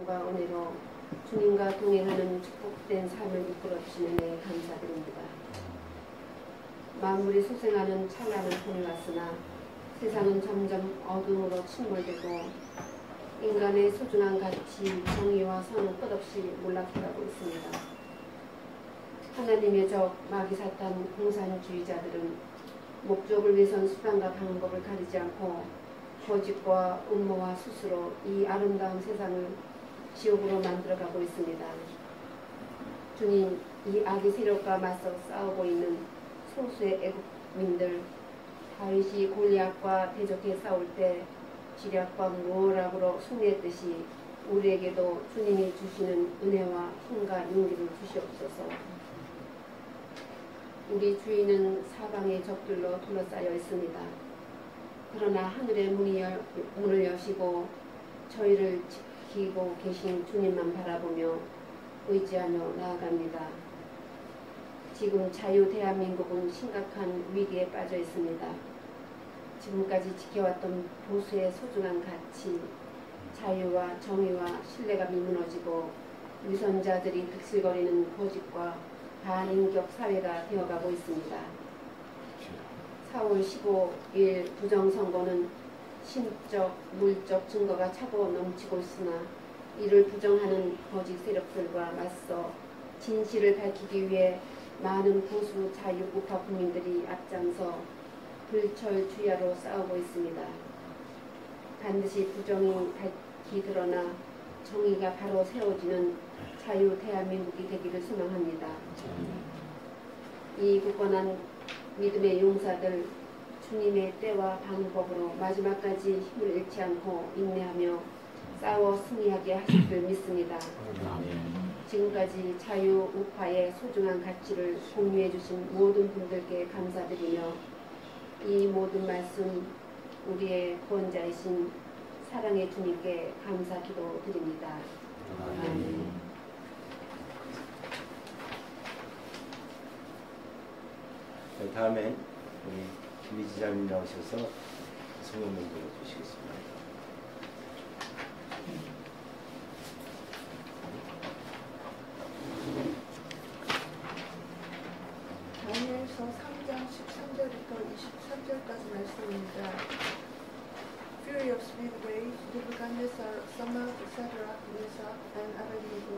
사랑과 은혜로 주님과 동행하는 축복된 삶을 이끌어 주시는 데 감사드립니다. 만물이 소생하는 찬란한 봄이 왔으나 세상은 점점 어둠으로 침몰되고 인간의 소중한 가치, 정의와 선은 끝없이 몰락해가고 있습니다. 하나님의 적 마귀 사탄 공산주의자들은 목적을 위해선 수단과 방법을 가리지 않고 거짓과 음모와 수수로 이 아름다운 세상을 지옥으로 만들어가고 있습니다. 주님, 이 악의 세력과 맞서 싸우고 있는 소수의 애국민들, 다윗이 골리앗과 대적해 싸울 때 지략과 모락으로 승리했듯이 우리에게도 주님이 주시는 은혜와 힘과 용기를 주시옵소서. 우리 주위는 사방의 적들로 둘러싸여 있습니다. 그러나 하늘의 문을 여시고 저희를 지키고 계신 주님만 바라보며 의지하며 나아갑니다. 지금 자유 대한민국은 심각한 위기에 빠져 있습니다. 지금까지 지켜왔던 보수의 소중한 가치, 자유와 정의와 신뢰감이 무너지고 위선자들이 득실거리는 거짓과 반인격 사회가 되어가고 있습니다. 4월 15일 부정선거는 심적, 물적 증거가 차고 넘치고 있으나 이를 부정하는 거짓 세력들과 맞서 진실을 밝히기 위해 많은 보수 자유 우파 국민들이 앞장서 불철주야로 싸우고 있습니다. 반드시 부정이 밝히 드러나 정의가 바로 세워지는 자유 대한민국이 되기를 소망합니다. 이 굳건한 믿음의 용사들, 주님의 때와 방법으로 마지막까지 힘을 잃지 않고 인내하며 싸워 승리하게 하실 줄 믿습니다. 지금까지 자유 우파의 소중한 가치를 공유해 주신 모든 분들께 감사드리며 이 모든 말씀 우리의 구원자이신 사랑의 주님께 감사 기도드립니다. 아멘. 다음엔 우리 김희지장님 나오셔서 성경 문제를 주시겠습니다. 다니엘서 3장 13절부터 23절까지 말씀입니다. Fury of speed rage, Nebuchadnezzar summoned Shadrach, Meshach, and Abednego.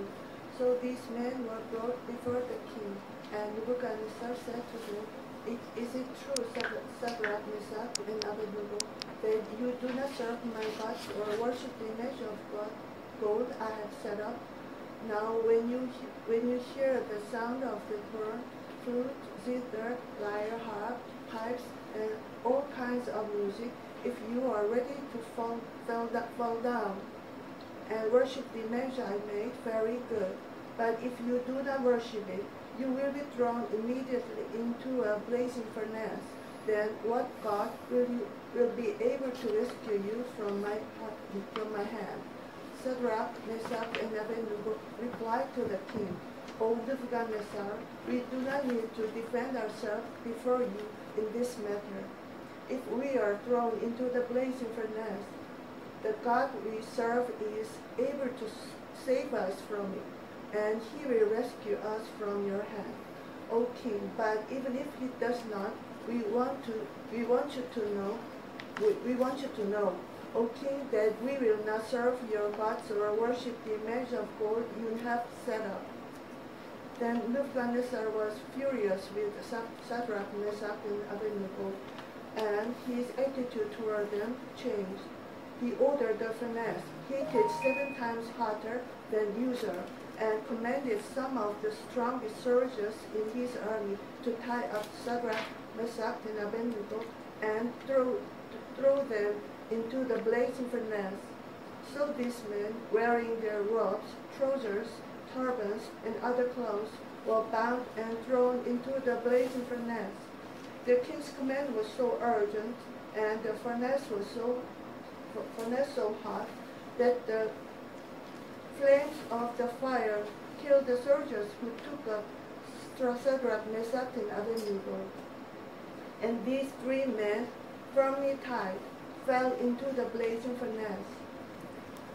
So these men were brought before the king, and Nebuchadnezzar said to them, Is it true, Shadrach, Meshach, and Abednego, that you do not serve my gods or worship the image of gold I have set up? Now when you hear the sound of the horn, flute, zither, lyre, harp, pipes, and all kinds of music, if you are ready to fall down and worship the image I made, very good. But if you do not worship it, you will be thrown immediately into a blazing furnace. Then what God will be able to rescue you from my hand? Shadrach, Meshach, and Abednego replied to the king, O Nebuchadnezzar, we do not need to defend ourselves before you in this matter. If we are thrown into the blazing furnace, the God we serve is able to save us from it, and he will rescue us from your hand, O king. But even if he does not, we want you to know, O king, that we will not serve your gods or worship the image of gold you have set up. Then Nebuchadnezzar was furious with Shadrach, Meshach, and Abednego, and his attitude toward them changed. He ordered the furnace heated 7 times hotter than usual, and commanded some of the strongest soldiers in his army to tie up Shadrach, Meshach, and Abednego and throw them into the blazing furnace. So these men, wearing their robes, trousers, turbans, and other clothes, were bound and thrown into the blazing furnace. The king's command was so urgent, and the furnace was so hot, that the flames of the fire killed the soldiers who took up Shadrach, Meshach, and Abednego. And these 3 men, firmly tied, fell into the blazing furnace.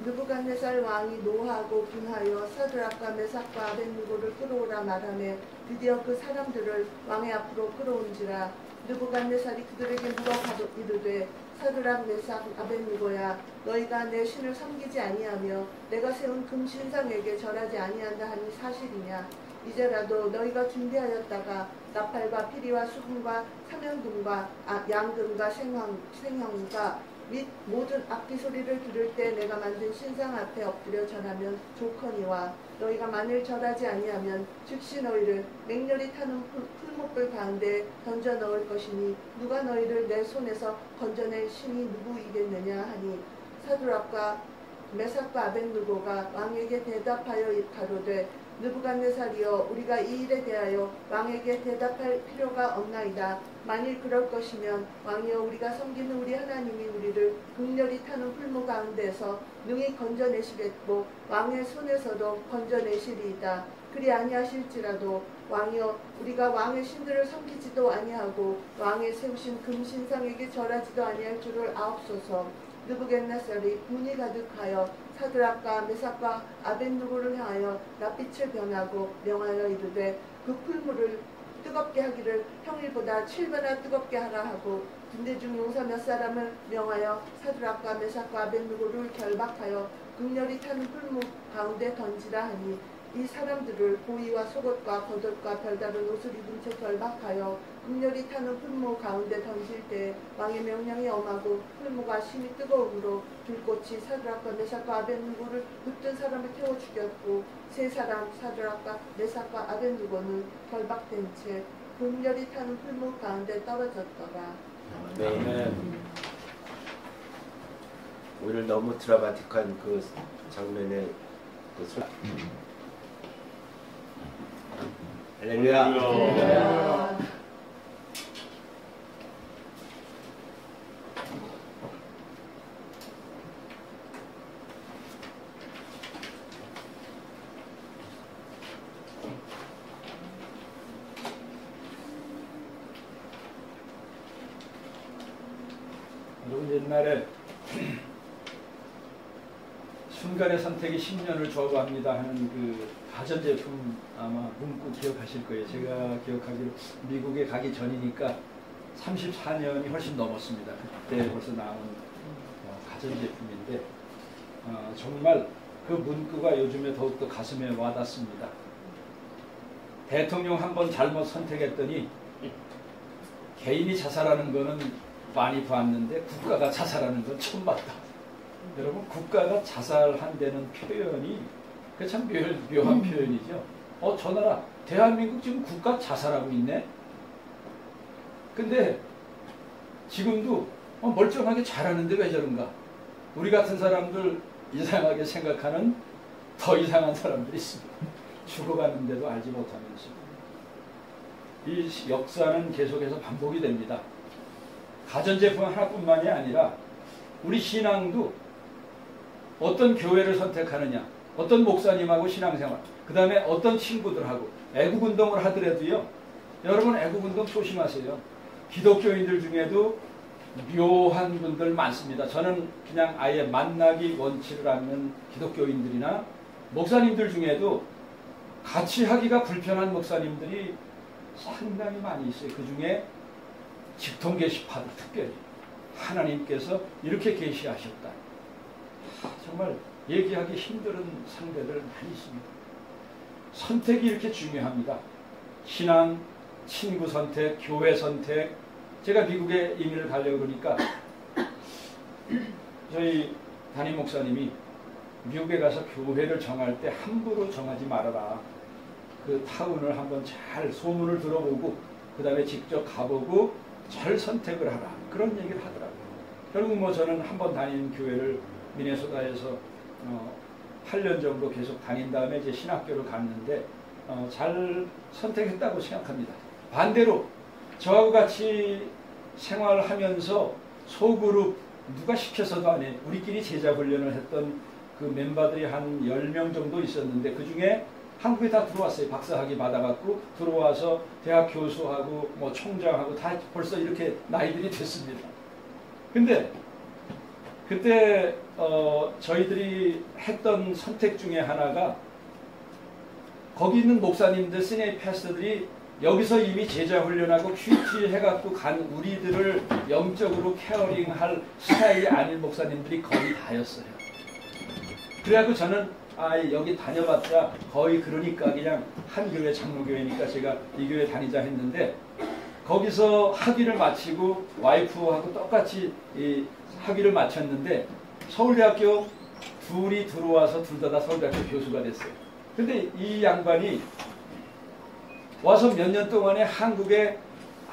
느부갓네살 왕이 노하고 분하여 사드락과 메삭과 아벳느고를 끌어오라 말하며 드디어 그 사람들을 왕의 앞으로 끌어온지라. 느부갓네살이 그들에게 물어가도 이르되 사드락 메삭 아벳느고야 너희가 내 신을 섬기지 아니하며 내가 세운 금신상에게 절하지 아니한다 하니 사실이냐. 이제라도 너희가 준비하였다가 나팔과 피리와 수금과 삼연금과 양금과 생황과 및 모든 악기 소리를 들을 때 내가 만든 신상 앞에 엎드려 절하면 좋거니와 너희가 만일 절하지 아니하면 즉시 너희를 맹렬히 타는 풀목불 가운데 던져 넣을 것이니 누가 너희를 내 손에서 건져낼 신이 누구이겠느냐 하니 사드락과 메삭과 아벳느고가 왕에게 대답하여 가로되 느부갓네살이여 우리가 이 일에 대하여 왕에게 대답할 필요가 없나이다. 만일 그럴 것이면 왕이여 우리가 섬기는 우리 하나님이 우리를 극렬히 타는 풀무 가운데서 능히 건져내시겠고 왕의 손에서도 건져내시리이다. 그리 아니하실지라도 왕이여 우리가 왕의 신들을 섬기지도 아니하고 왕의 세우신 금신상에게 절하지도 아니할 줄을 아옵소서. 느부갓네살이 분이 가득하여 사드락과 메삭과 아벳느고를 향하여 낯빛을 변하고 명하여 이르되 그 풀무를 뜨겁게 하기를 평일보다 7배나 뜨겁게 하라 하고 군대 중 용사 몇 사람을 명하여 사드락과 메삭과 아벳느고를 결박하여 극렬히 타는 풀무 가운데 던지라 하니 이 사람들을 보이와 속옷과 겉옷과 별다른 옷을 입은 채 결박하여 극렬히 타는 풀무 가운데 던질 때 왕의 명령이 엄하고 풀무가 심히 뜨거움으로 불꽃이 사드락과 메삭과 아벳느고를 붙든 사람을 태워 죽였고 세 사람 사드락과 메삭과 아벳느고는 결박된 채 극렬히 타는 풀무 가운데 떨어졌더라. 네. 오늘 너무 드라마틱한 그 장면의 그 소리. 할렐루야. 여러분 옛날에 순간의 선택이 10년을 좌우합니다 하는 그 가전제품 아마 문구 기억하실 거예요. 제가 기억하기로 미국에 가기 전이니까 34년이 훨씬 넘었습니다. 그때 벌써 나온 가전제품인데 정말 그 문구가 요즘에 더욱더 가슴에 와닿습니다. 대통령 한 번 잘못 선택했더니 개인이 자살하는 거는 많이 봤는데 국가가 자살하는 건 처음 봤다. 여러분 국가가 자살한다는 표현이 그 참 묘한 표현이죠. 저 나라 대한민국 지금 국가 자살하고 있네. 근데 지금도 멀쩡하게 잘하는데 왜 저런가. 우리 같은 사람들 이상하게 생각하는 더 이상한 사람들이 있습니다. 죽어가는데도 알지 못하면서. 이 역사는 계속해서 반복이 됩니다. 가전제품 하나뿐만이 아니라 우리 신앙도 어떤 교회를 선택하느냐, 어떤 목사님하고 신앙생활, 그 다음에 어떤 친구들하고 애국운동을 하더라도요. 여러분 애국운동 조심하세요. 기독교인들 중에도 묘한 분들 많습니다. 저는 그냥 아예 만나기 원치를 않는 기독교인들이나 목사님들 중에도 같이 하기가 불편한 목사님들이 상당히 많이 있어요. 그 중에 직통 계시파들 특별히 하나님께서 이렇게 계시하셨다. 정말 얘기하기 힘든 상대들 많이 있습니다. 선택이 이렇게 중요합니다. 신앙, 친구 선택, 교회 선택. 제가 미국에 이민을 가려고 그러니까 저희 담임 목사님이 미국에 가서 교회를 정할 때 함부로 정하지 말아라. 그 타운을 한번 잘 소문을 들어보고 그 다음에 직접 가보고 잘 선택을 하라. 그런 얘기를 하더라고요. 결국 저는 한번 다닌 교회를 미네소타에서 8년 정도 계속 다닌 다음에 이제 신학교를 갔는데 잘 선택했다고 생각합니다. 반대로 저하고 같이 생활하면서 소그룹 누가 시켜서도 안 해. 우리끼리 제자 훈련을 했던 그 멤버들이 한 10명 정도 있었는데 그 중에 한국에 다 들어왔어요. 박사학위 받아갖고 들어와서 대학 교수하고 총장하고 다 벌써 이렇게 나이들이 됐습니다. 근데 그때 저희들이 했던 선택 중에 하나가 거기 있는 목사님들, 시니어 패스터들이 여기서 이미 제자 훈련하고 큐티 해갖고 간 우리들을 영적으로 케어링할 스타일이 아닌 목사님들이 거의 다였어요. 그래갖고 저는 여기 다녀봤자 거의 그러니까 그냥 한 교회 장로교회니까 제가 이 교회 다니자 했는데 거기서 학위를 마치고 와이프하고 똑같이 이 학위를 마쳤는데 서울대학교 둘이 들어와서 둘 다 서울대학교 교수가 됐어요. 근데 이 양반이 와서 몇 년 동안에 한국에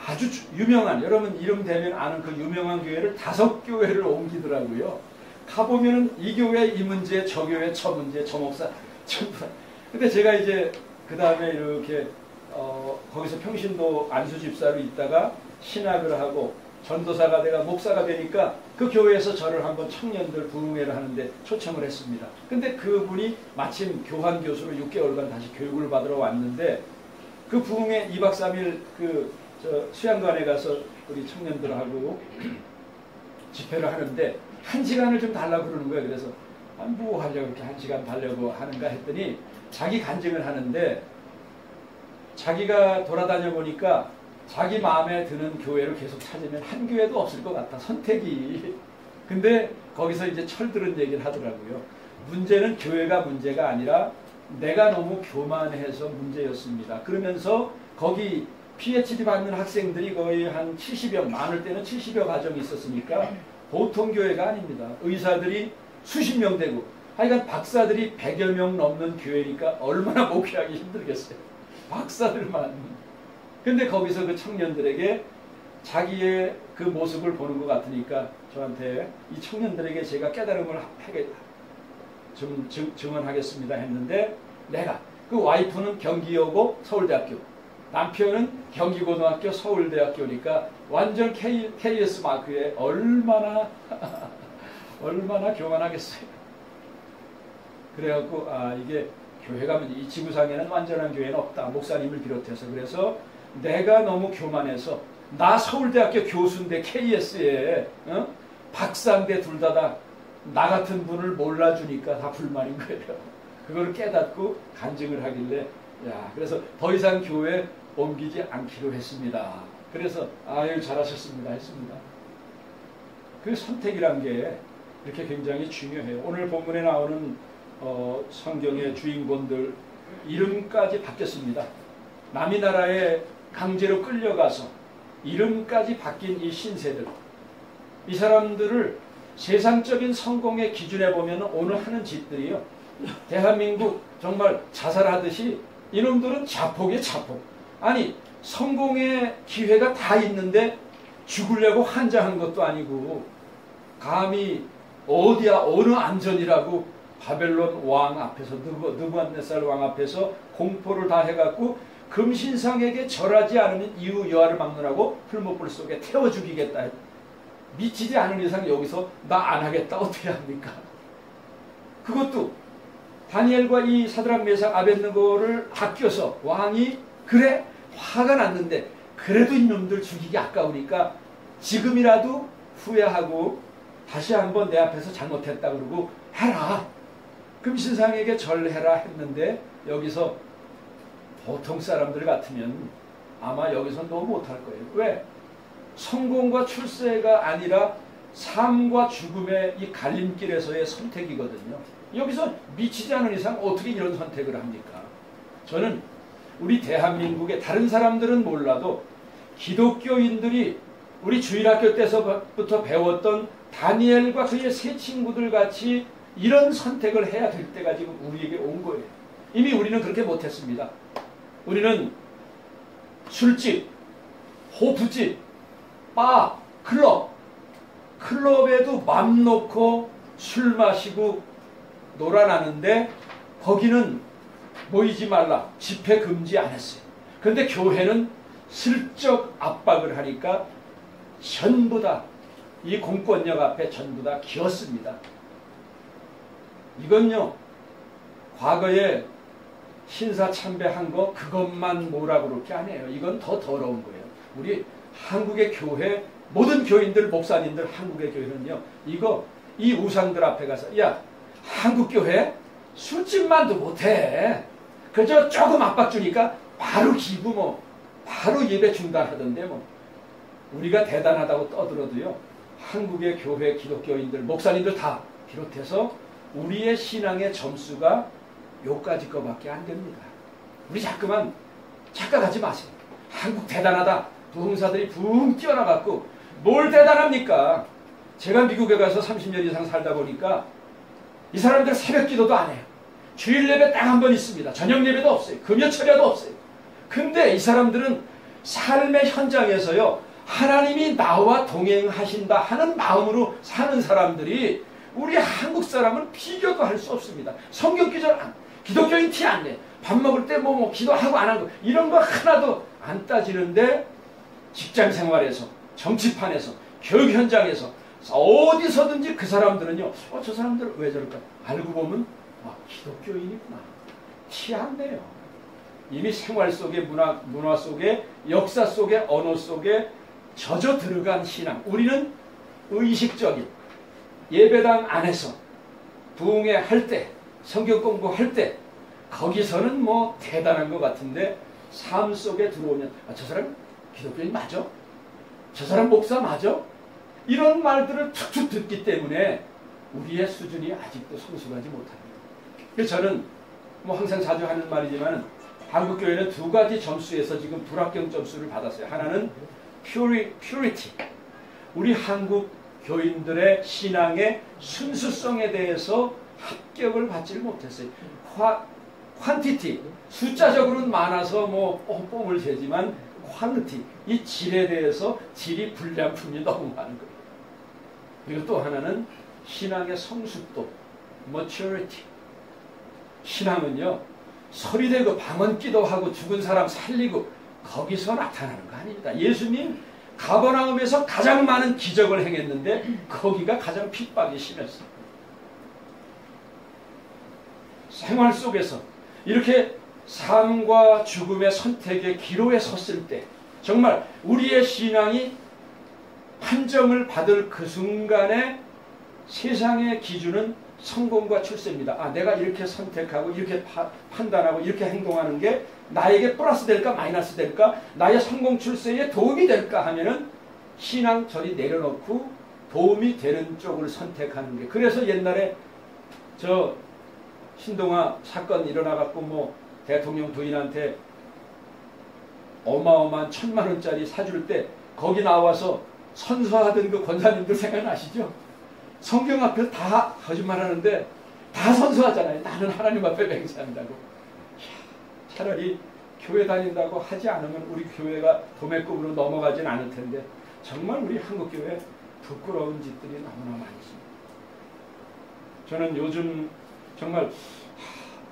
아주 유명한, 여러분 이름 대면 아는 그 유명한 교회를 5교회를 옮기더라고요. 가보면은 이 교회 이 문제, 저 교회 저 문제, 저 목사 전부 다. 근데 제가 이제 그 다음에 이렇게 거기서 평신도 안수 집사로 있다가 신학을 하고 전도사가 내가 목사가 되니까 그 교회에서 저를 한번 청년들 부흥회를 하는데 초청을 했습니다. 근데 그분이 마침 교환 교수로 6개월간 다시 교육을 받으러 왔는데 그 부흥회 2박 3일 수양관에 가서 우리 청년들하고 집회를 하는데 1시간을 좀 달라고 그러는 거예요. 그래서 뭐 하려고 이렇게 1시간 달려고 하는가 했더니 자기 간증을 하는데 자기가 돌아다녀 보니까 자기 마음에 드는 교회를 계속 찾으면 한 교회도 없을 것 같다. 선택이. 근데 거기서 이제 철들은 얘기를 하더라고요. 문제는 교회가 문제가 아니라 내가 너무 교만해서 문제였습니다. 그러면서 거기 PhD 받는 학생들이 거의 한 70여, 많을 때는 70여 가정이 있었으니까 보통 교회가 아닙니다. 의사들이 수십 명 되고 하여간 박사들이 100여 명 넘는 교회니까 얼마나 목회하기 힘들겠어요. 박사들만. 근데 거기서 그 청년들에게 자기의 그 모습을 보는 것 같으니까 저한테 이 청년들에게 제가 깨달음을 증언하겠습니다 했는데 내가 그 와이프는 경기여고 서울대학교, 남편은 경기고등학교 서울대학교니까 완전 KS 마크에 얼마나 교만하겠어요. 그래갖고 이게 교회가 이 지구상에는 완전한 교회는 없다. 목사님을 비롯해서. 그래서 내가 너무 교만해서 나 서울대학교 교수인데 KS에 박사인데 둘 다 나 같은 분을 몰라주니까 다 불만인 거예요. 그걸 깨닫고 간증을 하길래 그래서 더 이상 교회 옮기지 않기로 했습니다. 그래서 아유 잘하셨습니다 했습니다. 그 선택이란 게 이렇게 굉장히 중요해요. 오늘 본문에 나오는 성경의 주인공들 이름까지 바뀌었습니다. 남이 나라에 강제로 끌려가서 이름까지 바뀐 이 신세들, 이 사람들을 세상적인 성공의 기준에 보면 오늘 하는 짓들이요, 대한민국 정말 자살하듯이 이놈들은 자폭이에요. 자폭. 아니 성공의 기회가 다 있는데 죽으려고 환장한 것도 아니고 감히 어디야 어느 안전이라고 바벨론 왕 앞에서 느부갓네살 왕 앞에서 공포를 다 해갖고 금신상에게 절하지 않으면 이후 여호와를 막론하고 풀목불 속에 태워 죽이겠다. 미치지 않은 이상 여기서 나 안 하겠다. 어떻게 합니까? 그것도 다니엘과 이 사드락 메삭 아벳느고를 아껴서 왕이 그래 화가 났는데 그래도 이놈들 죽이기 아까우니까 지금이라도 후회하고 다시 한번 내 앞에서 잘못했다 그러고 해라. 금신상에게 절해라 했는데 여기서 보통 사람들 같으면 아마 여기서 너무 못할 거예요. 왜? 성공과 출세가 아니라 삶과 죽음의 이 갈림길에서의 선택이거든요. 여기서 미치지 않은 이상 어떻게 이런 선택을 합니까? 저는 우리 대한민국의 다른 사람들은 몰라도 기독교인들이 우리 주일학교 때서부터 배웠던 다니엘과 그의 세 친구들 같이 이런 선택을 해야 될 때가 지금 우리에게 온 거예요. 이미 우리는 그렇게 못했습니다. 우리는 술집, 호프집, 바, 클럽에도 맘 놓고 술 마시고 놀아나는데 거기는 모이지 말라. 집회 금지 안 했어요. 그런데 교회는 슬쩍 압박을 하니까 전부 다 이 공권력 앞에 전부 다 기었습니다. 이건요, 과거에 신사 참배한 거 그것만 뭐라 그렇게 안 해요. 이건 더 더러운 거예요. 우리 한국의 교회, 모든 교인들, 목사님들, 한국의 교회는요, 이거 이 우상들 앞에 가서 야 한국교회 술집만도 못해. 그저 조금 압박 주니까 바로 기부 뭐 바로 예배 중단하던데 뭐 우리가 대단하다고 떠들어도요 한국의 교회 기독교인들 목사님들 다 비롯해서 우리의 신앙의 점수가 요까지 거밖에 안 됩니다. 우리 자꾸만 착각하지 마세요. 한국 대단하다. 부흥사들이 붕 뛰어나갔고 뭘 대단합니까? 제가 미국에 가서 30년 이상 살다 보니까 이 사람들 새벽 기도도 안 해요. 주일 예배 딱 한 번 있습니다. 저녁 예배도 없어요. 금요철야도 없어요. 근데 이 사람들은 삶의 현장에서요 하나님이 나와 동행하신다 하는 마음으로 사는 사람들이 우리 한국 사람은 비교도 할 수 없습니다. 성경 기절 안, 기독교인 티 안 내. 밥 먹을 때 뭐 기도하고 안 하고 이런 거 하나도 안 따지는데 직장 생활에서 정치판에서 교육 현장에서 어디서든지 그 사람들은요 저 사람들 왜 저럴까 알고 보면 기독교인이구나 티 안 내요. 이미 생활 속에 문화 속에 역사 속에 언어 속에 젖어 들어간 신앙. 우리는 의식적인 예배당 안에서 부흥회 할 때 성경 공부할 때 거기서는 뭐 대단한 것 같은데 삶 속에 들어오면 저 사람 기독교인 맞아? 저 사람 목사 맞아? 이런 말들을 툭툭 듣기 때문에 우리의 수준이 아직도 성숙하지 못합니다. 그래서 저는 뭐 항상 자주 하는 말이지만 한국교회는 두 가지 점수에서 지금 불합격 점수를 받았어요. 하나는 purity. 우리 한국 교인들의 신앙의 순수성에 대해서 합격을 받지를 못했어요. quantity. 숫자적으로는 많아서 뭐 뽕을 재지만 quality. 이 질에 대해서 질이 불량품이 너무 많은 거예요. 그리고 또 하나는 신앙의 성숙도 maturity. 신앙은요 서리대고 방언기도 하고 죽은 사람 살리고 거기서 나타나는 거 아닙니다. 예수님 가버나움에서 가장 많은 기적을 행했는데 거기가 가장 핍박이 심했어요. 생활 속에서 이렇게 삶과 죽음의 선택의 기로에 섰을 때 정말 우리의 신앙이 판정을 받을 그 순간에 세상의 기준은 성공과 출세입니다. 내가 이렇게 선택하고 이렇게 판단하고 이렇게 행동하는 게 나에게 플러스 될까 마이너스 될까 나의 성공 출세에 도움이 될까 하면은 신앙 저리 내려놓고 도움이 되는 쪽을 선택하는 게. 그래서 옛날에 저 신동아 사건 일어나갖고 뭐 대통령 부인한테 어마어마한 1,000만 원짜리 사줄 때 거기 나와서 선서하던 그 권사님들 생각나시죠? 성경 앞에서 다 거짓말하는데 다 선서하잖아요. 나는 하나님 앞에 맹세한다고. 차라리 교회 다닌다고 하지 않으면 우리 교회가 도매급으로 넘어가진 않을 텐데 정말 우리 한국교회 부끄러운 짓들이 너무나 많이 있습니다. 저는 요즘 정말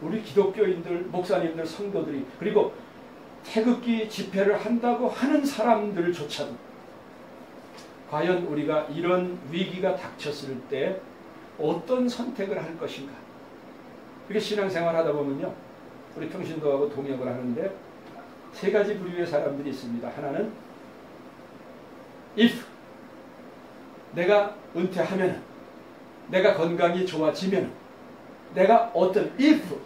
우리 기독교인들, 목사님들, 성도들이 그리고 태극기 집회를 한다고 하는 사람들조차도 과연 우리가 이런 위기가 닥쳤을 때 어떤 선택을 할 것인가. 이렇게 신앙생활 하다 보면요 우리 평신도하고 동역을 하는데 세 가지 부류의 사람들이 있습니다. 하나는 if 내가 은퇴하면 내가 건강이 좋아지면 내가 어떤 if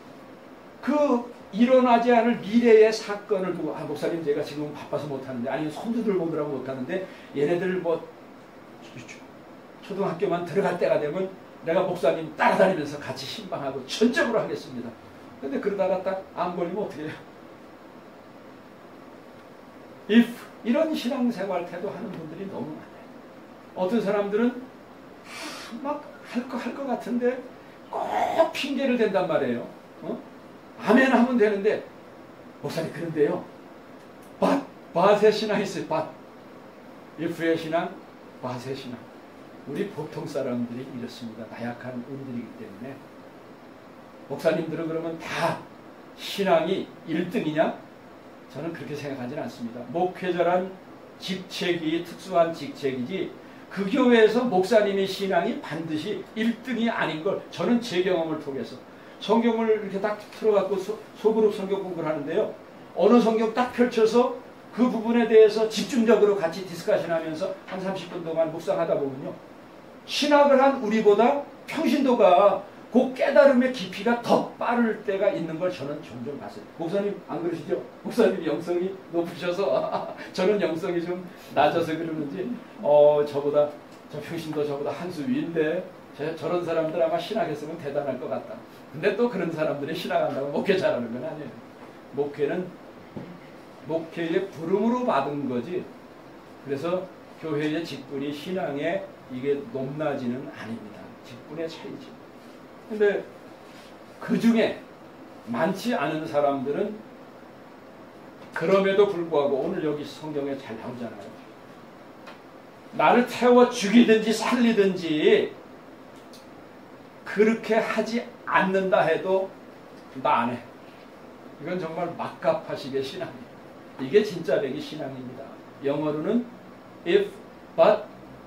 그 일어나지 않을 미래의 사건을 두고 목사님 제가 지금 바빠서 못하는데 아니면 손주들 보느라고 못하는데 얘네들 뭐 초등학교만 들어갈 때가 되면 내가 목사님 따라다니면서 같이 신방하고 전적으로 하겠습니다. 근데 그러다가 딱 안 걸리면 어떻게 해요? if 이런 신앙생활 태도 하는 분들이 너무 많아요. 어떤 사람들은 막 할 것 같은데 꼭 핑계를 댄단 말이에요. 아멘 하면 되는데 목사님 그런데요 밭의 신앙이 있어요. 밭 if의 신앙 밭의 신앙. 우리 보통 사람들이 이렇습니다. 나약한 운들이기 때문에. 목사님들은 그러면 다 신앙이 1등이냐? 저는 그렇게 생각하지는 않습니다. 목회자란 직책이 특수한 직책이지 그 교회에서 목사님의 신앙이 반드시 1등이 아닌 걸 저는 제 경험을 통해서 성경을 이렇게 딱 틀어갖고 소그룹 성경 공부를 하는데요. 어느 성경 딱 펼쳐서 그 부분에 대해서 집중적으로 같이 디스커션 하면서 한 30분 동안 묵상하다 보면요. 신학을 한 우리보다 평신도가 그 깨달음의 깊이가 더 빠를 때가 있는 걸 저는 종종 봤어요. 목사님 안 그러시죠? 목사님 영성이 높으셔서 저는 영성이 좀 낮아서 그러는지 저보다 저 평신도 저보다 한 수 위인데 저런 사람들 아마 신학했으면 대단할 것 같다. 근데 또 그런 사람들이 신학한다고 목회 잘하는 건 아니에요. 목회는 목회의 부름으로 받은 거지. 그래서 교회의 직분이 신앙에 이게 높낮이는 아닙니다. 직분의 차이지. 근데 그 중에 많지 않은 사람들은 그럼에도 불구하고 오늘 여기 성경에 잘 나오잖아요. 나를 태워 죽이든지 살리든지 그렇게 하지 않는다 해도 나 안 해. 이건 정말 막가파식의 신앙이에요. 이게 진짜 배기 신앙입니다. 영어로는 if, but,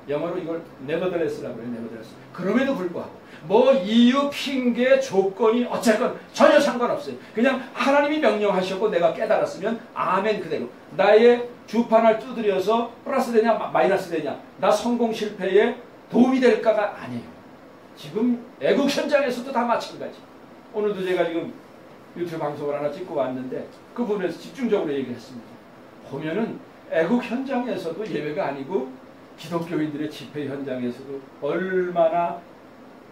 영어로 이걸 nevertheless라고 해요. nevertheless. 그럼에도 불구하고 뭐 이유, 핑계, 조건이 어쨌건 전혀 상관없어요. 그냥 하나님이 명령하셨고 내가 깨달았으면 아멘 그대로. 나의 주판을 두드려서 플러스 되냐 마이너스 되냐, 나 성공 실패에 도움이 될까가 아니에요. 지금 애국 현장에서도 다 마찬가지. 오늘도 제가 지금 유튜브 방송을 하나 찍고 왔는데 그 부분에서 집중적으로 얘기했습니다. 보면은 애국 현장에서도 예외가 아니고 기독교인들의 집회 현장에서도 얼마나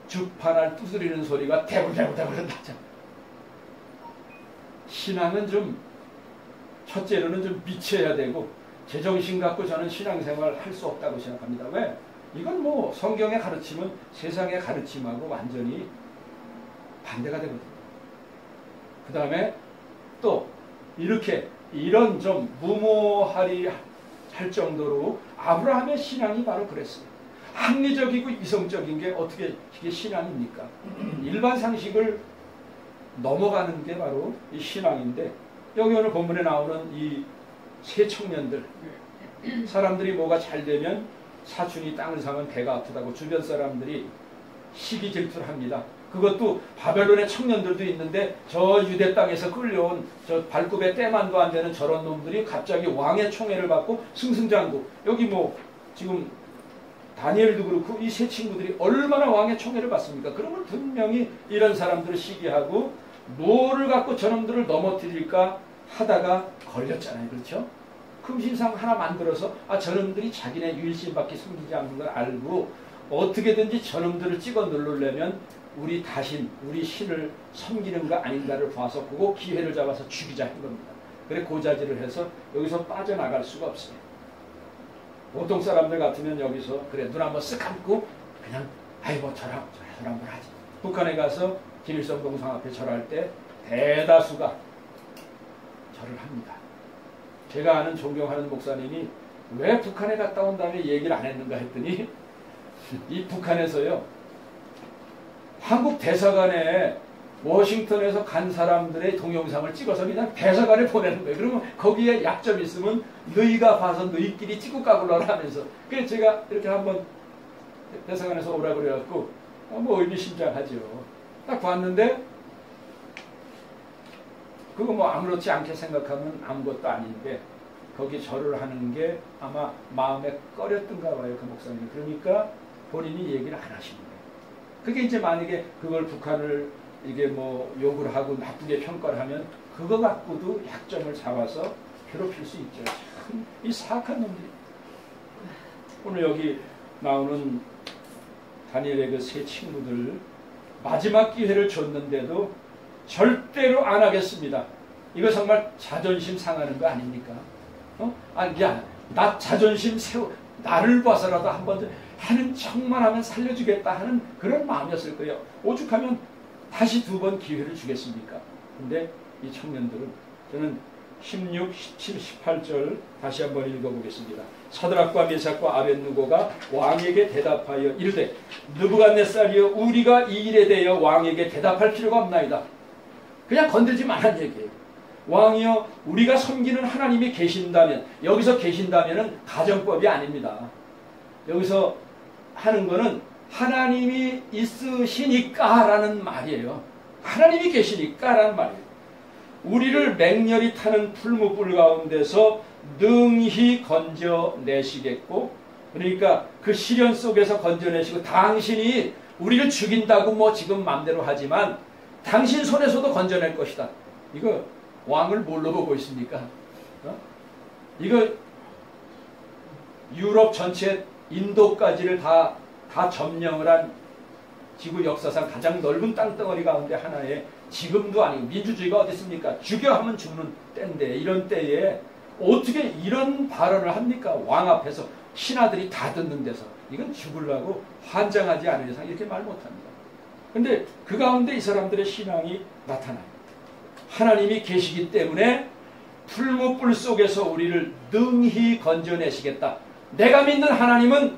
주판을 두드리는 소리가 대굴대굴대굴 한다죠. 신앙은 좀 첫째로는 좀 미쳐야 되고 제정신 갖고 저는 신앙생활 할 수 없다고 생각합니다. 왜? 이건 뭐 성경의 가르침은 세상의 가르침하고 완전히 반대가 되거든요. 그 다음에 또 이렇게 이런 좀 무모하리 할 정도로 아브라함의 신앙이 바로 그랬어요. 합리적이고 이성적인 게 어떻게 이게 신앙입니까? 일반 상식을 넘어가는 게 바로 이 신앙인데, 여기 오늘 본문에 나오는 이 세 청년들, 사람들이 뭐가 잘 되면 사촌이 땅을 사면 배가 아프다고 주변 사람들이 시기 질투를 합니다. 그것도 바벨론의 청년들도 있는데 저 유대 땅에서 끌려온 저 발굽에 때만도 안 되는 저런 놈들이 갑자기 왕의 총애를 받고 승승장구. 여기 뭐 지금 다니엘도 그렇고 이 세 친구들이 얼마나 왕의 총애를 받습니까? 그러면 분명히 이런 사람들을 시기하고 뭐를 갖고 저놈들을 넘어뜨릴까 하다가 걸렸잖아요. 그렇죠? 금신상 하나 만들어서 저놈들이 자기네 유일신밖에 숨기지 않는 걸 알고 어떻게든지 저놈들을 찍어 누르려면 우리 다신, 우리 신을 섬기는가 아닌가를 봐서 그거 기회를 잡아서 죽이자 한 겁니다. 그래 고자질을 해서 여기서 빠져나갈 수가 없어요. 보통 사람들 같으면 여기서 그래 눈 한번 쓱 감고 그냥 아이고 저랑 한번 하지. 북한에 가서 김일성 동상 앞에 절할 때 대다수가 절을 합니다. 제가 아는 존경하는 목사님이 왜 북한에 갔다 온 다음에 얘기를 안 했는가 했더니 이 북한에서요 한국 대사관에 워싱턴에서 간 사람들의 동영상을 찍어서 그냥 대사관에 보내는 거예요. 그러면 거기에 약점이 있으면 너희가 봐서 너희끼리 찍고 까불러라 하면서. 그래서 제가 이렇게 한번 대사관에서 오라 그래갖고 뭐 의미심장하죠. 딱 봤는데 그거 뭐 아무렇지 않게 생각하면 아무것도 아닌데 거기 절을 하는 게 아마 마음에 꺼렸던가 봐요. 그 목사님이. 그러니까 본인이 얘기를 안 하시는 거예요. 그게 이제 만약에 그걸 북한을 이게 뭐 욕을 하고 나쁘게 평가를 하면 그거 갖고도 약점을 잡아서 괴롭힐 수 있죠. 참 이 사악한 놈들이. 오늘 여기 나오는 다니엘의 그 세 친구들 마지막 기회를 줬는데도 절대로 안 하겠습니다. 이거 정말 자존심 상하는 거 아닙니까? 야, 나 자존심 세워, 나를 봐서라도 한 번 하는 척만 하면 살려주겠다 하는 그런 마음이었을 거예요. 오죽하면 다시 두 번 기회를 주겠습니까? 근데 이 청년들은 저는 16, 17, 18절 다시 한번 읽어보겠습니다. 사드락과 메삭과 아벳느고가 왕에게 대답하여 이르되 느부갓네살이여 우리가 이 일에 대하여 왕에게 대답할 필요가 없나이다. 그냥 건들지 말란 얘기예요. 왕이여 우리가 섬기는 하나님이 계신다면, 여기서 계신다면은 가정법이 아닙니다. 여기서 하는 거는 하나님이 있으시니까 라는 말이에요. 하나님이 계시니까 라는 말이에요. 우리를 맹렬히 타는 풀무불 가운데서 능히 건져내시겠고 그러니까 그 시련 속에서 건져내시고 당신이 우리를 죽인다고 뭐 지금 마음대로 하지만 당신 손에서도 건져낼 것이다. 이거 왕을 뭘로 보고 있습니까? 이거 유럽 전체 인도까지를 다 점령을 한 지구 역사상 가장 넓은 땅덩어리 가운데 하나에 지금도 아니고 민주주의가 어디 있습니까? 죽여 하면 죽는 때인데 이런 때에 어떻게 이런 발언을 합니까? 왕 앞에서 신하들이 다 듣는 데서 이건 죽으려고 환장하지 않은 이상 이렇게 말 못합니다. 근데 그 가운데 이 사람들의 신앙이 나타나요. 하나님이 계시기 때문에 풀무불 속에서 우리를 능히 건져내시겠다. 내가 믿는 하나님은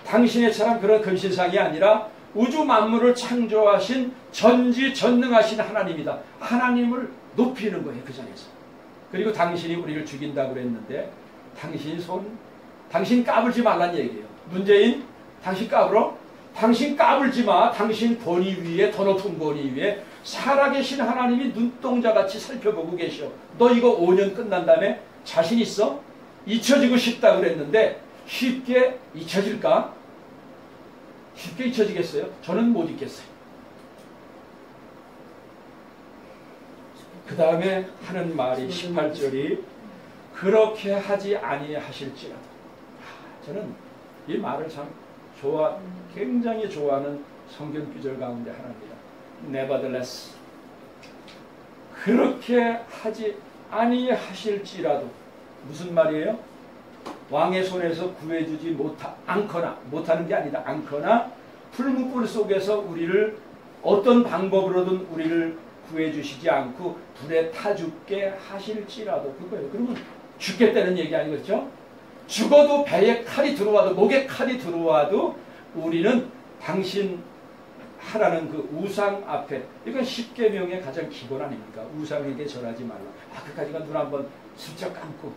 당신의처럼 그런 금신상이 아니라 우주 만물을 창조하신 전지전능하신 하나님이다. 하나님을 높이는 거예요. 그 자리에서. 그리고 당신이 우리를 죽인다고 그랬는데 당신 까불지 말란 얘기예요. 문재인 당신 까불어? 당신 까불지 마. 당신 권위 위에 더 높은 권위 위에 살아계신 하나님이 눈동자같이 살펴보고 계셔. 너 이거 5년 끝난 다음에 자신 있어? 잊혀지고 싶다 그랬는데 쉽게 잊혀질까? 쉽게 잊혀지겠어요? 저는 못 잊겠어요. 그 다음에 하는 말이 18절이 그렇게 하지 아니하실지라도. 저는 이 말을 참 굉장히 좋아하는 성경 구절 가운데 하나입니다. Nevertheless 그렇게 하지 아니하실지라도. 무슨 말이에요? 왕의 손에서 구해주지 않거나 못하는 게 아니다. 않거나 풀무불 속에서 우리를 어떤 방법으로든 우리를 구해주시지 않고 불에 타 죽게 하실지라도. 그거예요. 그러면 죽겠다는 얘기 아니겠죠? 죽어도 배에 칼이 들어와도 목에 칼이 들어와도 우리는 당신 하라는 그 우상 앞에, 이건 십계명의 가장 기본 아닙니까? 우상에게 절하지 말라. 그까지가 눈 한번 슬쩍 감고.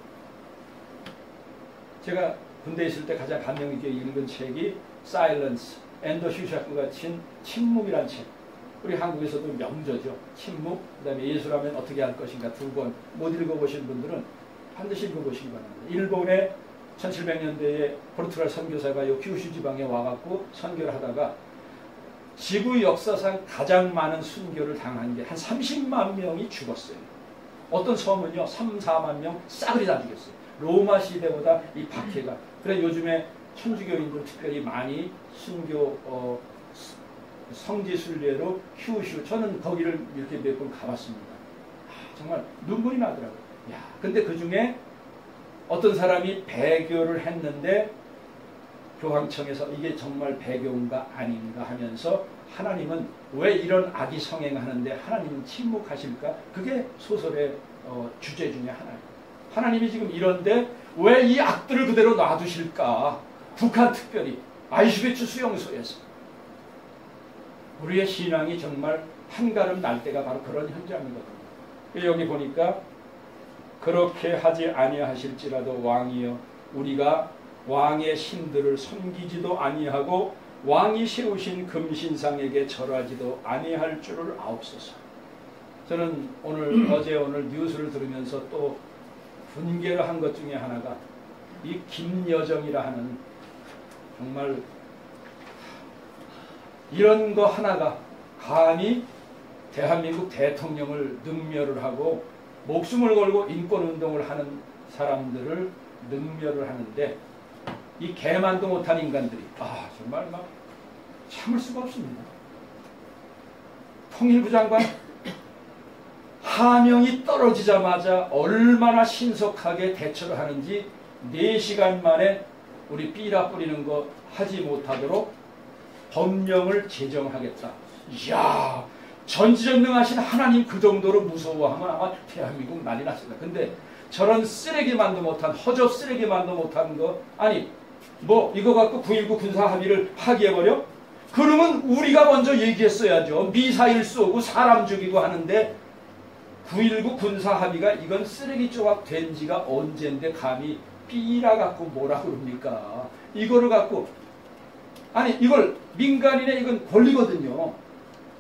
제가 군대에 있을 때 가장 감명 있게 읽은 책이 Silence, 앤더 슈샤크가 친 침묵이란 책. 우리 한국에서도 명저죠. 침묵, 그 다음에 예수라면 어떻게 할 것인가 2권. 못 읽어보신 분들은 반드시 읽어보시기 바랍니다. 일본의 1700년대에 포르투갈 선교사가 요 규슈 지방에 와갖고 선교를 하다가 지구 역사상 가장 많은 순교를 당한 게 한 30만 명이 죽었어요. 어떤 섬은요 3, 4만 명 싸그리 다 죽였어요. 로마 시대보다 이 박해가. 그래 요즘에 천주교인들 특별히 많이 순교 성지 순례로 휴슈, 저는 거기를 이렇게 몇 번 가봤습니다. 정말 눈물이 나더라고요. 근데 그 중에 어떤 사람이 배교를 했는데 교황청에서 이게 정말 배교인가 아닌가 하면서 하나님은 왜 이런 악이 성행하는데 하나님은 침묵하실까? 그게 소설의 주제 중에 하나예요. 하나님이 지금 이런데 왜 이 악들을 그대로 놔두실까? 북한 특별히 아이슈비츠 수용소에서 우리의 신앙이 정말 한가름 날 때가 바로 그런 현장이거든요. 여기 보니까 그렇게 하지 아니하실지라도 왕이여 우리가 왕의 신들을 섬기지도 아니하고 왕이 세우신 금신상에게 절하지도 아니할 줄을 아옵소서. 저는 어제 뉴스를 들으면서 또 분개를 한 것 중에 하나가 이 김여정이라 하는 정말 이런 거 하나가 감히 대한민국 대통령을 능멸을 하고 목숨을 걸고 인권운동을 하는 사람들을 능멸을 하는데 이 개만도 못한 인간들이 정말 막 참을 수가 없습니다. 통일부 장관 하명이 떨어지자마자 얼마나 신속하게 대처를 하는지 4시간 만에 우리 삐라 뿌리는 거 하지 못하도록 법령을 제정하겠다. 이야, 전지전능하신 하나님 그 정도로 무서워하면 아마 대한민국 난리 났습니다. 근데 저런 쓰레기만도 못한, 허접 쓰레기만도 못한 거, 아니 뭐 이거 갖고 9.19 군사합의를 파기해버려? 그러면 우리가 먼저 얘기했어야죠. 미사일 쏘고 사람 죽이고 하는데 9.19 군사합의가 이건 쓰레기 조각 된 지가 언젠데 감히 삐라 갖고 뭐라 그럽니까? 이거를 갖고, 아니 이걸 민간인의 이건 권리거든요.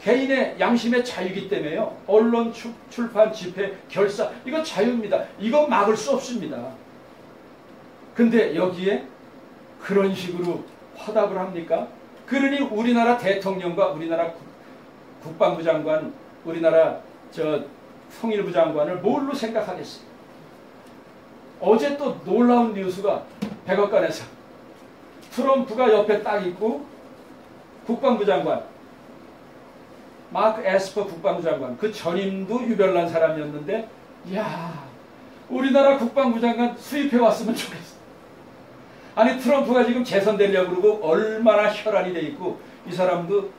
개인의 양심의 자유이기 때문에요. 언론, 출판, 집회, 결사 이건 자유입니다. 이거 막을 수 없습니다. 근데 여기에 그런 식으로 화답을 합니까? 그러니 우리나라 대통령과 우리나라 국방부 장관, 우리나라 통일부 장관을 뭘로 생각하겠어요? 어제 또 놀라운 뉴스가 백악관에서 트럼프가 옆에 딱 있고 국방부 장관 마크 에스퍼 국방부 장관 그 전임도 유별난 사람이었는데 이야 우리나라 국방부 장관 수입해 왔으면 좋겠어. 아니 트럼프가 지금 재선되려고 그러고 얼마나 혈안이 돼 있고 이 사람도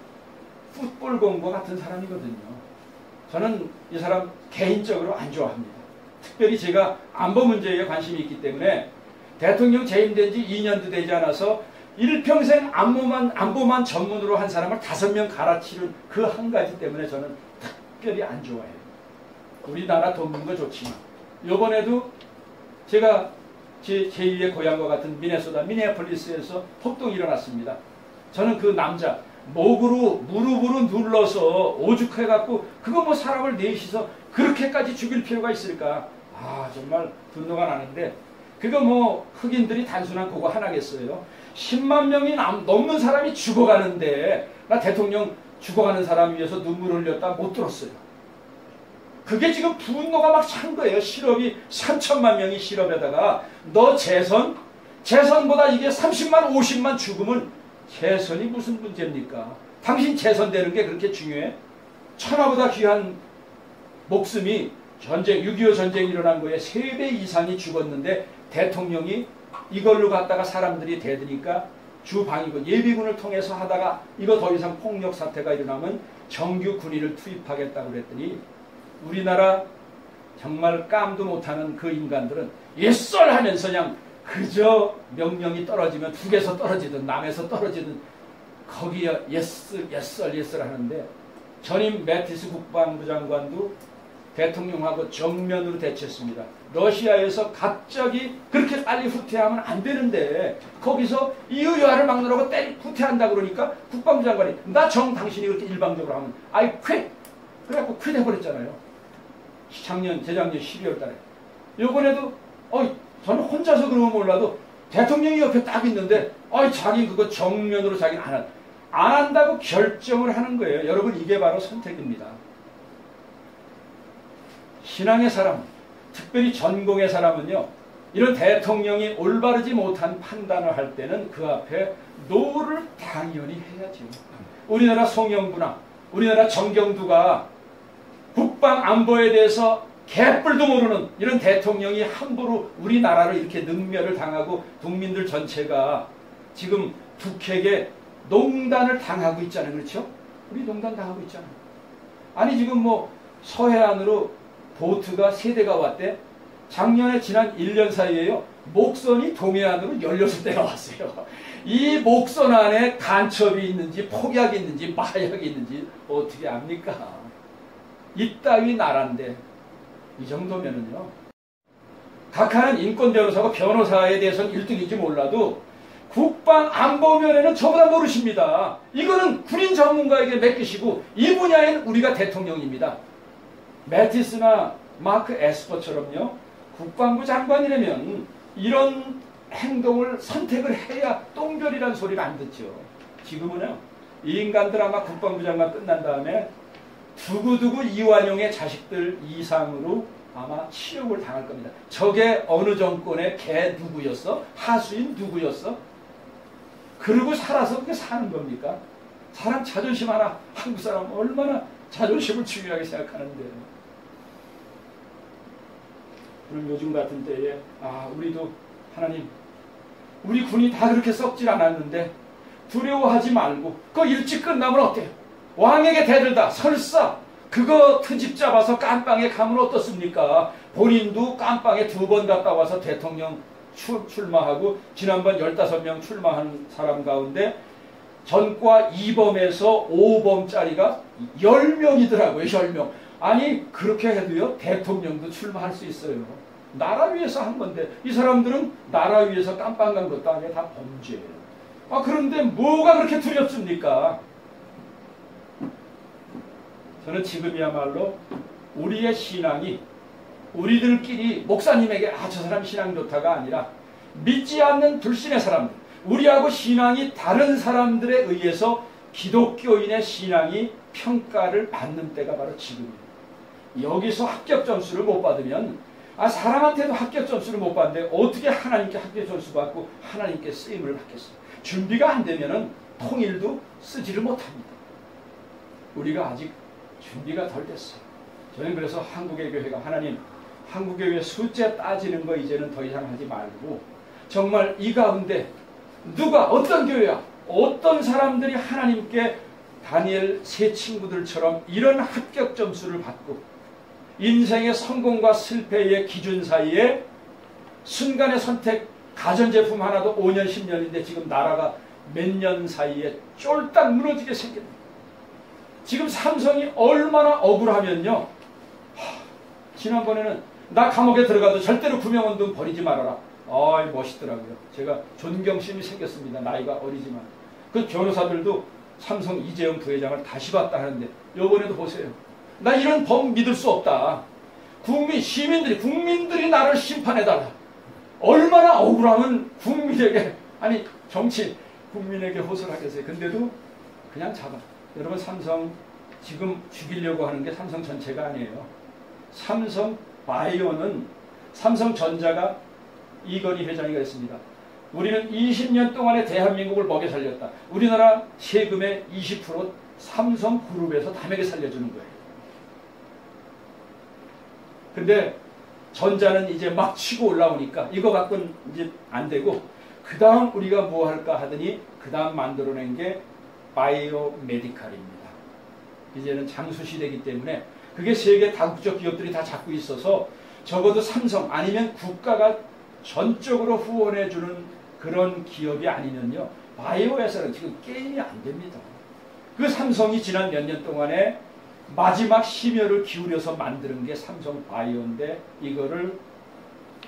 풋볼 공부 같은 사람이거든요. 저는 이 사람 개인적으로 안 좋아합니다. 특별히 제가 안보 문제에 관심이 있기 때문에 대통령 재임된 지 2년도 되지 않아서 일평생 안보만 전문으로 한 사람을 5명 갈아치른 그 한 가지 때문에 저는 특별히 안 좋아해요. 우리나라 돕는 거 좋지만 이번에도 제가 제 제2의 고향과 같은 미네소타 미네아폴리스에서 폭동이 일어났습니다. 저는 그 남자 무릎으로 눌러서 오죽해갖고 그거 뭐 사람을 넷이서 그렇게까지 죽일 필요가 있을까? 아 정말 분노가 나는데 그거 뭐 흑인들이 단순한 그거 하나겠어요. 10만 명이 넘는 사람이 죽어가는데 나 대통령 죽어가는 사람 위해서 눈물 흘렸다 못 들었어요. 그게 지금 분노가 막 찬 거예요. 실업이 3천만 명이 실업에다가 너 재선보다 이게 30만 50만 죽으면 재선이 무슨 문제입니까? 당신 재선되는 게 그렇게 중요해? 천하보다 귀한 목숨이 6.25 전쟁이 일어난 거에 3배 이상이 죽었는데 대통령이 이걸로 갖다가 사람들이 대드니까 주방위군 예비군을 통해서 하다가 이거 더 이상 폭력 사태가 일어나면 정규 군인을 투입하겠다고 그랬더니 우리나라 정말 깜도 못하는 그 인간들은 예썰 하면서 그냥 그저 명령이 떨어지면 북에서 떨어지든 남에서 떨어지든 거기에 예썰 하는데 전임 매티스 국방부 장관도 대통령하고 정면으로 대치했습니다. 러시아에서 갑자기 그렇게 빨리 후퇴하면 안 되는데 거기서 이유야를 막느라고 후퇴한다 그러니까 국방부 장관이 당신이 그렇게 일방적으로 하면 I quit! 그래갖고 퀴트 해버렸잖아요. 재작년 12월 달에. 요번에도 저는 혼자서 그러면 몰라도 대통령이 옆에 딱 있는데 자기 그거 정면으로 자기는 안 한다고 결정을 하는 거예요. 여러분 이게 바로 선택입니다. 신앙의 사람, 특별히 전공의 사람은요. 이런 대통령이 올바르지 못한 판단을 할 때는 그 앞에 노를 당연히 해야죠. 우리나라 송영구나 우리나라 정경두가 국방 안보에 대해서 개뿔도 모르는 이런 대통령이 함부로 우리나라를 이렇게 능멸을 당하고 국민들 전체가 지금 북핵에 농단을 당하고 있잖아요. 그렇죠? 우리 농단 당하고 있잖아요. 아니 지금 뭐 서해안으로 보트가 3대가 왔대. 작년에 지난 1년 사이에요. 목선이 동해안으로 16대가 왔어요. 이 목선 안에 간첩이 있는지 폭약이 있는지 마약이 있는지 어떻게 압니까? 이따위 나라인데 이 정도면은요. 각하는 인권 변호사고 변호사에 대해서는 1등인지 몰라도 국방 안보면에는 저보다 모르십니다. 이거는 군인 전문가에게 맡기시고 이 분야에는 우리가 대통령입니다. 매티스나 마크 에스퍼처럼요. 국방부 장관이라면 이런 행동을 선택을 해야 똥별이란 소리를 안 듣죠. 지금은요. 이 인간들 아마 국방부 장관 끝난 다음에 두고두고 이완용의 자식들 이상으로 아마 치욕을 당할 겁니다. 저게 어느 정권의 개 누구였어? 하수인 누구였어? 그러고 살아서 그게 사는 겁니까? 사람 자존심 하나, 한국 사람 얼마나 자존심을 중요하게 생각하는데요. 그럼 요즘 같은 때에 우리도 하나님 우리 군이 다 그렇게 썩질 않았는데 두려워하지 말고 그거 일찍 끝나면 어때요? 왕에게 대들다 설사 그거 트집 잡아서 깜빵에 가면 어떻습니까? 본인도 깜빵에 2번 갔다 와서 대통령 출마하고 지난번 15명 출마한 사람 가운데 전과 2범에서 5범짜리가 10명이더라고요. 10명. 아니 그렇게 해도요 대통령도 출마할 수 있어요. 나라 위해서 한 건데 이 사람들은 나라 위해서 깜빵 간 것도 아니에요. 다 범죄예요. 그런데 뭐가 그렇게 두렵습니까? 저는 지금이야말로 우리의 신앙이 우리들끼리 목사님에게 저 사람 신앙 좋다가 아니라 믿지 않는 불신의 사람들 우리하고 신앙이 다른 사람들에 의해서 기독교인의 신앙이 평가를 받는 때가 바로 지금이에요. 여기서 합격 점수를 못 받으면 사람한테도 합격 점수를 못 받는데 어떻게 하나님께 합격 점수 받고 하나님께 쓰임을 받겠어요. 준비가 안 되면 통일도 쓰지를 못합니다. 우리가 아직 준비가 덜 됐어요. 저는 그래서 한국의 교회가 하나님 한국의 교회 숫자 따지는 거 이제는 더 이상 하지 말고 정말 이 가운데 누가 어떤 교회야 어떤 사람들이 하나님께 다니엘 세 친구들처럼 이런 합격 점수를 받고 인생의 성공과 실패의 기준 사이에 순간의 선택 가전제품 하나도 5년 10년인데 지금 나라가 몇 년 사이에 쫄딱 무너지게 생깁니다. 지금 삼성이 얼마나 억울하면요. 지난번에는 나 감옥에 들어가도 절대로 구명운동 버리지 말아라. 멋있더라고요. 제가 존경심이 생겼습니다. 나이가 어리지만. 그 변호사들도 삼성 이재용 부회장을 다시 봤다 하는데 요번에도 보세요. 나 이런 법 믿을 수 없다. 국민들이 나를 심판해달라. 얼마나 억울하면 국민에게 정치 국민에게 호소를 하겠어요. 근데도 그냥 잡아. 여러분 삼성 지금 죽이려고 하는 게 삼성 전체가 아니에요. 삼성 바이오는 삼성전자가 이건희 회장이 그랬습니다. 우리는 20년 동안에 대한민국을 먹여 살렸다. 우리나라 세금의 20% 삼성그룹에서 다 먹여 살려주는 거예요. 근데 전자는 이제 막 치고 올라오니까 이거 갖고는 이제 안 되고 그 다음 우리가 뭐 할까 하더니 그 다음 만들어낸 게 바이오 메디칼입니다. 이제는 장수시대이기 때문에 그게 세계 다국적 기업들이 다 잡고 있어서 적어도 삼성 아니면 국가가 전적으로 후원해주는 그런 기업이 아니면요. 바이오에서는 지금 게임이 안 됩니다. 그 삼성이 지난 몇 년 동안에 마지막 심혈을 기울여서 만드는 게 삼성 바이오인데 이거를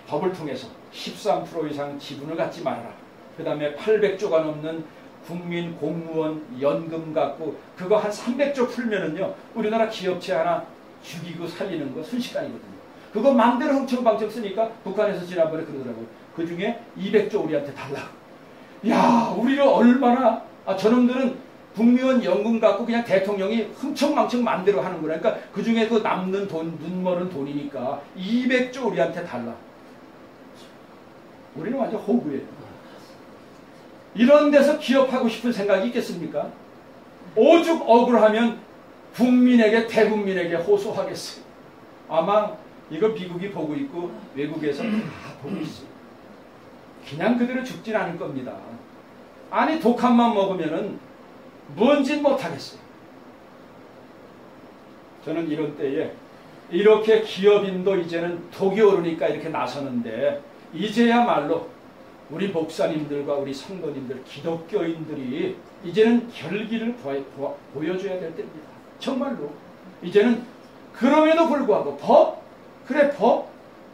법을 통해서 13% 이상 지분을 갖지 말아라. 그 다음에 800조가 넘는 국민 공무원 연금 갖고 그거 한 300조 풀면은요. 우리나라 기업체 하나 죽이고 살리는 거 순식간이거든요. 그거 마음대로 흥청방청 쓰니까 북한에서 지난번에 그러더라고요. 그 중에 200조 우리한테 달라고. 야, 우리를 얼마나 저놈들은 국민원 연금 갖고 그냥 대통령이 흥청망청 마음대로 하는 거라. 그러니까 그 중에 그 남는 돈, 눈멀은 돈이니까 200조 우리한테 달라. 우리는 완전 호구예요. 이런 데서 기업하고 싶은 생각이 있겠습니까? 오죽 억울하면 국민에게 대국민에게 호소하겠어요. 아마 이거 미국이 보고 있고 외국에서 다 보고 있어요. 그냥 그대로 죽진 않을 겁니다. 아니 독한만 먹으면은 뭔진 못하겠어요. 저는 이런 때에 이렇게 기업인도 이제는 독이 오르니까 이렇게 나서는데 이제야말로 우리 목사님들과 우리 성도님들 기독교인들이 이제는 결기를 보여줘야 될 때입니다. 정말로 이제는 그럼에도 불구하고 법? 그래 법?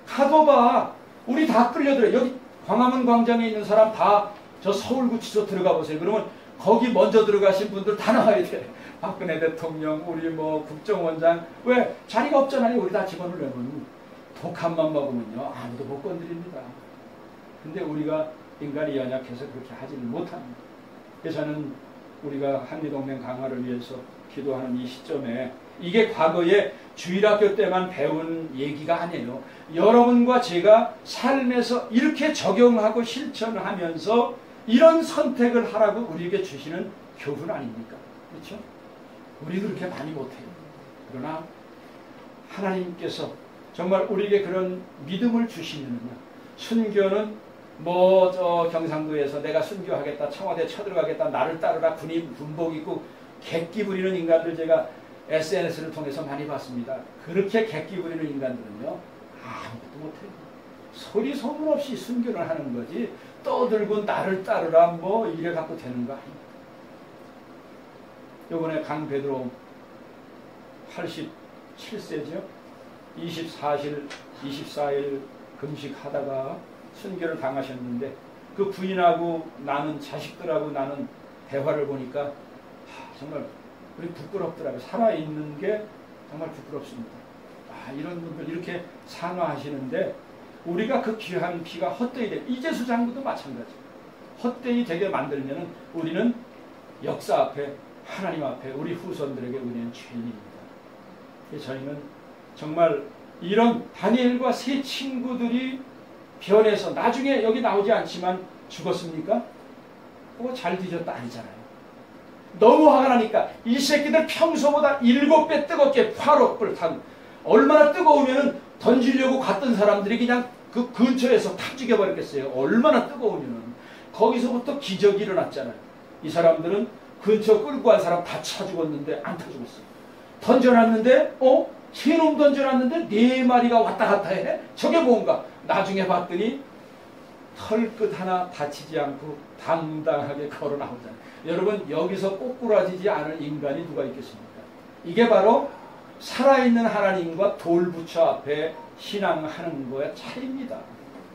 가둬봐. 우리 다 끌려들어요. 여기 광화문 광장에 있는 사람 다 저 서울구치소 들어가 보세요. 그러면 거기 먼저 들어가신 분들 다 나와야 돼. 박근혜 대통령, 우리 뭐 국정원장. 왜? 자리가 없잖아요. 우리 다 집어넣으려면. 독한만 먹으면요. 아무도 못 건드립니다. 근데 우리가 인간이 연약해서 그렇게 하지는 못합니다. 그래서 저는 우리가 한미동맹 강화를 위해서 기도하는 이 시점에 이게 과거에 주일학교 때만 배운 얘기가 아니에요. 여러분과 제가 삶에서 이렇게 적용하고 실천하면서 이런 선택을 하라고 우리에게 주시는 교훈 아닙니까? 그렇죠? 우리도 그렇게 많이 못해요. 그러나 하나님께서 정말 우리에게 그런 믿음을 주시면요. 순교는 뭐 저 경상도에서 내가 순교하겠다, 청와대 쳐들어가겠다, 나를 따르라, 군복 입고 객기 부리는 인간들 제가 SNS를 통해서 많이 봤습니다. 그렇게 객기 부리는 인간들은요. 아무것도 못해요. 소리 소문 없이 순교를 하는 거지 떠들고 나를 따르라 뭐 이래 갖고 되는 거 아닙니다. 요번에 강 베드로 87세죠. 24일 금식하다가 순교를 당하셨는데 그 부인하고 나는 자식들하고 나는 대화를 보니까 정말 우리 부끄럽더라고요. 살아있는 게 정말 부끄럽습니다. 이런 분들 이렇게 산화하시는데 우리가 그 귀한 피가 헛되이 돼. 이재수 장군도 마찬가지. 헛되이 되게 만들면은 우리는 역사 앞에, 하나님 앞에, 우리 후손들에게 우리는 죄인입니다. 저희는 정말 이런 다니엘과 세 친구들이 변해서 나중에 여기 나오지 않지만 죽었습니까? 그거 잘 뒤졌다 아니잖아요. 너무 화가 나니까 이 새끼들 평소보다 7배 뜨겁게 화로 타고, 얼마나 뜨거우면은 던지려고 갔던 사람들이 그냥 그 근처에서 타 죽여버렸겠어요. 얼마나 뜨거우면은. 거기서부터 기적이 일어났잖아요. 이 사람들은 근처 끌고 간 사람 다 차 죽었는데 안 타 죽었어요. 던져놨는데 3놈 던져놨는데 4마리가 왔다 갔다 해? 저게 뭔가? 나중에 봤더니 털끝 하나 다치지 않고 당당하게 걸어 나오잖아요. 여러분, 여기서 꼬꾸라지지 않을 인간이 누가 있겠습니까? 이게 바로 살아있는 하나님과 돌부처 앞에 신앙하는 거의 차이입니다.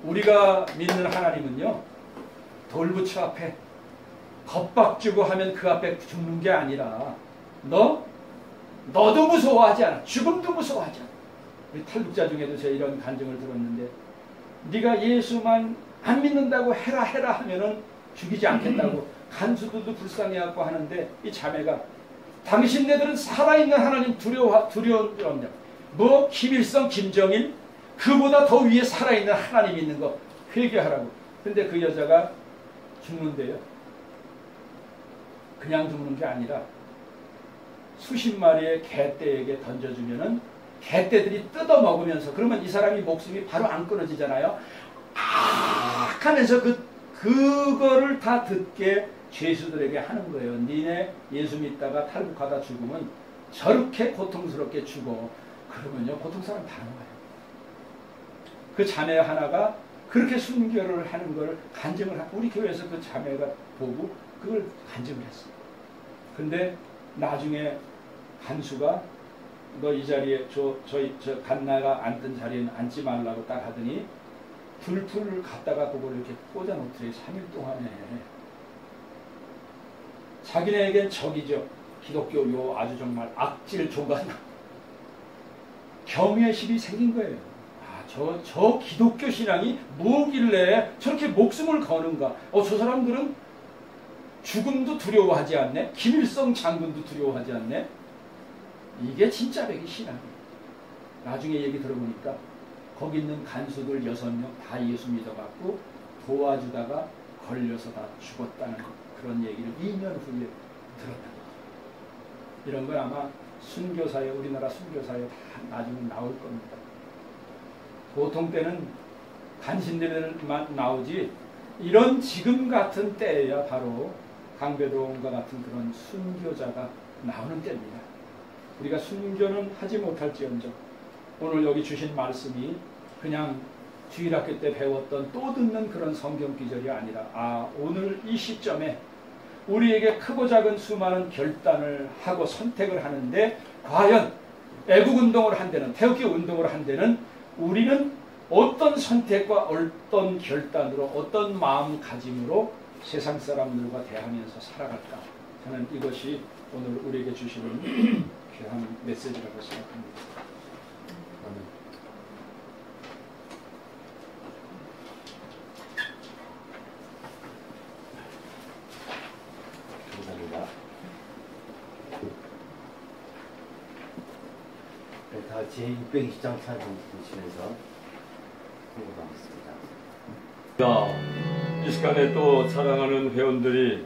우리가 믿는 하나님은요, 돌부처 앞에 겁박주고 하면 그 앞에 죽는 게 아니라 너도 무서워하지 않아. 죽음도 무서워하지 않아. 우리 탈북자 중에도 제가 이런 간증을 들었는데, 네가 예수만 안 믿는다고 해라 하면은 죽이지 않겠다고 간수들도 불쌍해하고 하는데, 이 자매가 당신네들은 살아있는 하나님 두려운 뭐 김일성, 김정일 그보다 더 위에 살아있는 하나님 있는 거 회개하라고. 근데 그 여자가 죽는데요, 그냥 죽는 게 아니라 수십 마리의 개떼에게 던져주면은 개떼들이 뜯어먹으면서, 그러면 이 사람이 목숨이 바로 안 끊어지잖아요. 하면서 그거를 다 듣게 죄수들에게 하는 거예요. 니네 예수 믿다가 탈북하다 죽으면 저렇게 고통스럽게 죽어. 그러면요, 고통사람 다 나와요. 그 자매 하나가 그렇게 순교를 하는 걸 간증을 하고, 우리 교회에서 그 자매가 보고 그걸 간증을 했어요. 근데 나중에 간수가 너 이 자리에 저 간나가 앉던 자리에 앉지 말라고 딱 하더니 불풀을 갖다가 그걸 이렇게 꽂아놓더래. 3일 동안에. 자기네에겐 적이죠. 기독교 요 아주 정말 악질 조간 경외심이 생긴 거예요. 저 기독교 신앙이 뭐길래 저렇게 목숨을 거는가. 저 사람들은 죽음도 두려워하지 않네. 김일성 장군도 두려워하지 않네. 이게 진짜 백이 신앙이에요. 나중에 얘기 들어보니까 거기 있는 간수들 6명 다 예수 믿어갖고 도와주다가 걸려서 다 죽었다는 그런 얘기를 2년 후에 들었다. 이런 건 아마 순교사에, 우리나라 순교사에 다 나중에 나올 겁니다. 보통 때는 간신들만 나오지, 이런 지금 같은 때에야 바로 강배동과 같은 그런 순교자가 나오는 때입니다. 우리가 순교는 하지 못할지언정 오늘 여기 주신 말씀이 그냥 주일학교 때 배웠던 또 듣는 그런 성경 기절이 아니라, 오늘 이 시점에 우리에게 크고 작은 수많은 결단을 하고 선택을 하는데, 과연 애국운동을 한 데는, 태극기 운동을 한 데는 우리는 어떤 선택과 어떤 결단으로, 어떤 마음가짐으로 세상 사람들과 대하면서 살아갈까. 저는 이것이 오늘 우리에게 주시는 귀한 메시지라고 생각합니다. 감사합니다. 네, 다 제620장 찬송 보시면서 이 시간에 또 사랑하는 회원들이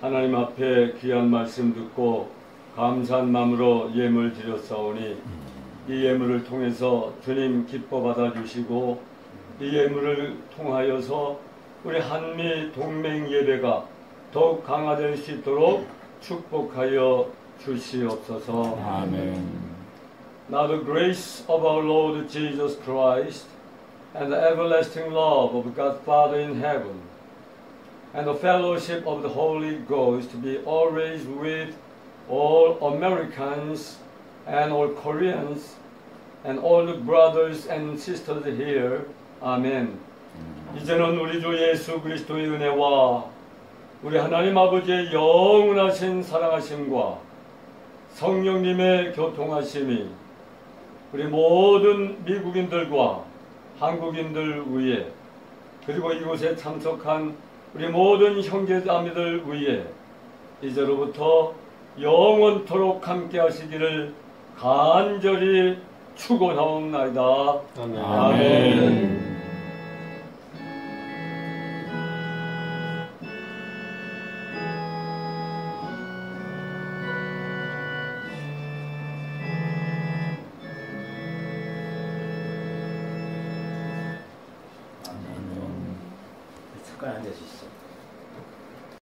하나님 앞에 귀한 말씀 듣고 감사한 마음으로 예물 드렸사오니, 이 예물을 통해서 주님 기뻐 받아주시고 이 예물을 통하여서 우리 한미 동맹 예배가 더욱 강화될 수 있도록 축복하여 주시옵소서. 아멘. Now the grace of our Lord Jesus Christ and the everlasting love of God Father in heaven and the fellowship of the Holy Ghost be always with all Americans and all Koreans and all the brothers and sisters here. 아멘. 이제는 우리 주 예수 그리스도의 은혜와 우리 하나님 아버지의 영원하신 사랑하심과 성령님의 교통하심이 우리 모든 미국인들과 한국인들 위에, 그리고 이곳에 참석한 우리 모든 형제자매들 위해 이제로부터 영원토록 함께 하시기를 간절히 축원하옵나이다. 아멘. 잠깐 앉아주시죠.